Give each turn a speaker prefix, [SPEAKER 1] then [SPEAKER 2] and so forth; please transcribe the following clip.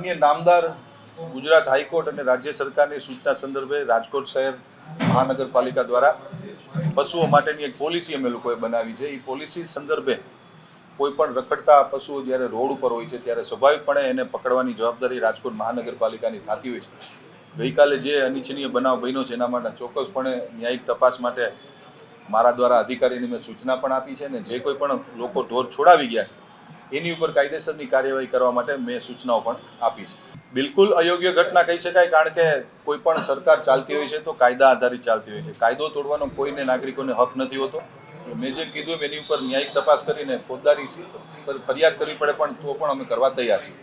[SPEAKER 1] માન્ય નામદાર ગુજરાત હાઈકોર્ટ અને રાજ્ય સરકારની સૂચના સંદર્ભે રાજકોટ શહેર મહાનગરપાલિકા દ્વારા પશુઓ માટેની એક પોલિસી અમે લોકોએ બનાવી છે। એ પોલિસી સંદર્ભે કોઈ પણ રખડતા પશુઓ જ્યારે રોડ ઉપર હોય છે ત્યારે સ્વાભાવિકપણે એને પકડવાની જવાબદારી રાજકોટ મહાનગરપાલિકાની થતી હોય છે। ગઈકાલે જે અનિચ્છનીય બનાવ બન્યો છે એના માટે ચોક્કસપણે ન્યાયિક તપાસ માટે મારા દ્વારા અધિકારીને મેં સૂચના પણ આપી છે અને જે કોઈ પણ લોકો ઢોર છોડાવી ગયા છે એની ઉપર કાયદેસરની કાર્યવાહી કરવા માટે મેં સૂચનાઓ પણ આપી છે। બિલકુલ અયોગ્ય ઘટના કહી શકાય, કારણ કે કોઈ પણ સરકાર ચાલતી હોય છે તો કાયદા આધારિત ચાલતી હોય છે। કાયદો તોડવાનો કોઈને નાગરિકોને હક નથી હોતો। મેં જેમ કીધું એની ઉપર ન્યાયિક તપાસ કરીને ફોજદારી ફરિયાદ કરવી પડે પણ તો પણ અમે કરવા તૈયાર છીએ।